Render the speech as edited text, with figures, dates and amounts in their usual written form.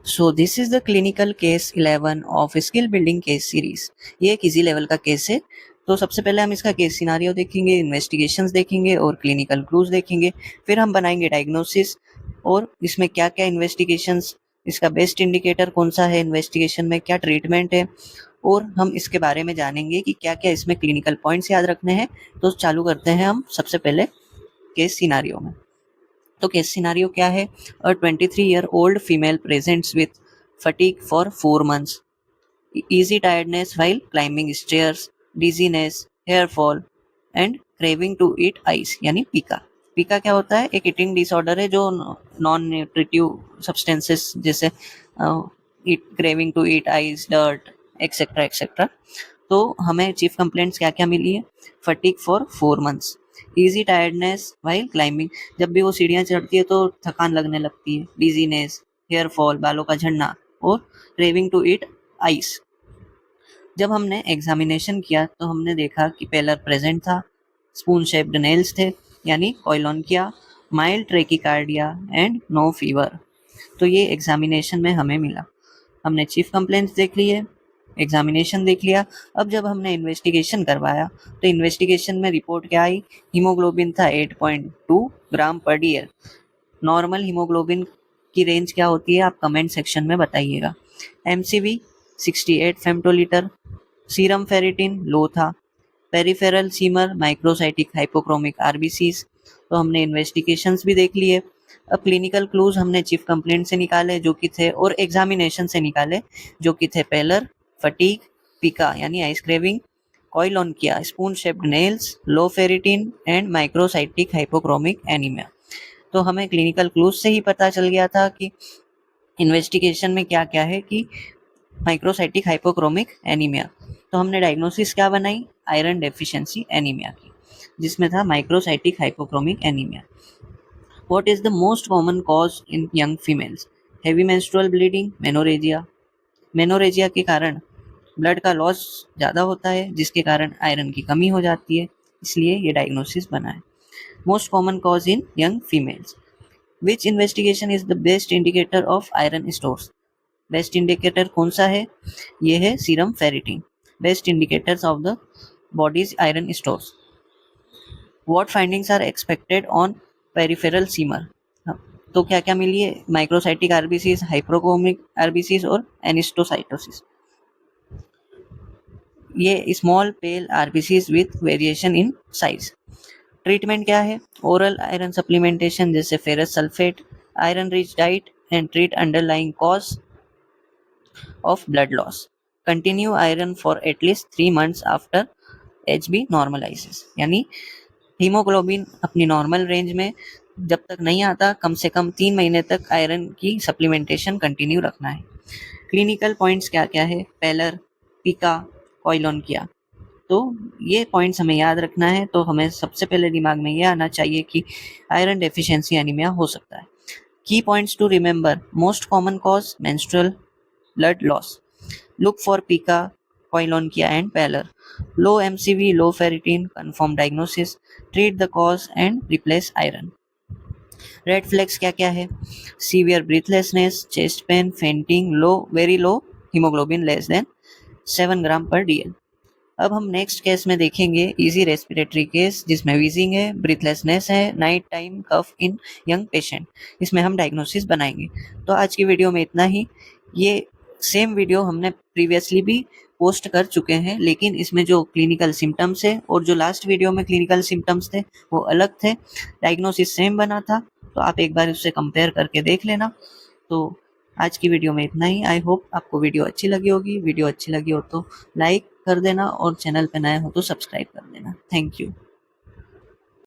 So this is the clinical case 11 of skill building case series. ये एक easy level का case है। तो सबसे पहले हम इसका केस सिनारियो देखेंगे, इन्वेस्टिगेशंस देखेंगे और क्लिनिकल क्लूज देखेंगे। फिर हम बनाएंगे डायग्नोसिस और इसमें क्या क्या इन्वेस्टिगेशंस, इसका बेस्ट इंडिकेटर कौन सा है, इन्वेस्टिगेशन में क्या ट्रीटमेंट है, और हम इसके बारे में जानेंगे कि क्या क्या इसमें क्लिनिकल पॉइंट्स याद रखने हैं। तो चालू करते हैं हम सबसे पहले केस सिनारियो में। तो केस सिनारियो क्या है? अ 23-year-old female presents with fatigue for 4 months, easy tiredness while climbing stairs, dizziness, hair fall and craving to eat ice यानी पीका। पीका क्या होता है? एक ईटिंग डिसऑर्डर है जो नॉन न्यूट्रिटिव सब्सटेंसेस जैसे craving to eat ice, dirt etcetera etcetera. तो हमें चीफ कंप्लेंट्स क्या क्या मिली है? Fatigue for 4 months, easy tiredness while climbing, जब भी वो सीढ़ियाँ चढ़ती है तो थकान लगने लगती है, डिजीनेस, हेयर फॉल, बालों का झड़ना, और क्रेविंग टू ईट आइस। जब हमने एग्जामिनेशन किया तो हमने देखा कि पेलर प्रेजेंट था, स्पून शेप्ड नेल्स थे यानी कोइलोनकिया, माइल्ड ट्रेकिकार्डिया एंड नो फीवर। तो ये एग्जामिनेशन में हमें मिला। हमने चीफ कंप्लेंट्स देख ली है, एग्जामिनेशन देख लिया। अब जब हमने इन्वेस्टिगेशन करवाया तो इन्वेस्टिगेशन में रिपोर्ट क्या आई? हीमोग्लोबिन था 8.2 ग्राम पर डीएल। नॉर्मल हीमोग्लोबिन की रेंज क्या होती है आप कमेंट सेक्शन में बताइएगा। एमसीवी 68 फेम्टोलीटर, सीरम फेरिटिन लो था, peripheral seamer microcytic hypochromic RBCs. तो हमने इन्वेस्टिगेशंस भी देख लिए। अब क्लिनिकल क्लूज हमने चीफ कंप्लेंट से निकाले जो कि थे, और एग्जामिनेशन से निकाले जो कि थे पेलर, फटीग, पिका यानी ice craving, koilonychia, spoon shaped nails, low ferritin and microcytic hypochromic anaemia. तो हमें क्लिनिकल क्लूज से ही पता चल गया था कि इन्वेस्टिगेशन में क्या क्या है कि माइक्रोसाइटिक हाइपोक्रोमिक एनीमिया। तो हमने डायग्नोसिस क्या बनाई? आयरन डेफिशिएंसी एनीमिया की, जिसमें था microcytic hypochromic anaemia. What is the most common cause in young females? Heavy menstrual bleeding, menorrhagia. Menorrhagia के कारण ब्लड का लॉस ज़्यादा होता है जिसके कारण आयरन की कमी हो जाती है, इसलिए ये डायग्नोसिस बना है। Most common cause in young females. Which investigation is the best indicator of iron stores? Best indicator कौन सा है? ये है serum ferritin. Best indicators of the body's iron stores. What findings are expected on peripheral smear? तो क्या क्या मिली है? माइक्रोसाइटिक आरबीसीज, हाइपोक्रोमिक आरबीसीज और एनिस्टोसाइटोसिस। ये small pale RBCs with variation in size. Treatment क्या है? ओरल आयरन सप्लीमेंटेशन जैसे ferrous sulphate, iron rich diet and treat underlying cause of blood loss. Continue iron for at least 3 months after HB normalizes. यानी haemoglobin अपनी normal range में जब तक नहीं आता कम से कम 3 महीने तक आयरन की सप्लीमेंटेशन कंटिन्यू रखना है। क्लिनिकल पॉइंट्स क्या क्या है? पेलर, पिका, कोइलोनकिया। तो ये पॉइंट्स हमें याद रखना है। तो हमें सबसे पहले दिमाग में ये आना चाहिए कि आयरन डेफिशिएंसी एनीमिया हो सकता है। Key points to remember: most common cause menstrual blood loss. Look for pica, koilonkia and pallor. Low MCV, low ferritin, confirm diagnosis. Treat the cause and replace iron. Red flags क्या क्या है? Severe breathlessness, chest pain, fainting, low, very low hemoglobin less than 7 ग्राम पर DL. अब हम next case में देखेंगे easy respiratory case जिसमें wheezing है, ब्रीथलेसनेस है, नाइट टाइम कफ इन यंग पेशेंट। इसमें हम डायग्नोसिस बनाएंगे। तो आज की वीडियो में इतना ही। ये सेम वीडियो हमने प्रीवियसली भी पोस्ट कर चुके हैं, लेकिन इसमें जो क्लिनिकल सिम्टम्स है और जो लास्ट वीडियो में क्लिनिकल सिम्टम्स थे वो अलग थे। डायग्नोसिस सेम बना था, तो आप एक बार उससे कंपेयर करके देख लेना। तो आज की वीडियो में इतना ही। आई होप आपको वीडियो अच्छी लगी होगी। वीडियो अच्छी लगी हो तो लाइक कर देना और चैनल पे नए हो तो सब्सक्राइब कर देना। Thank you.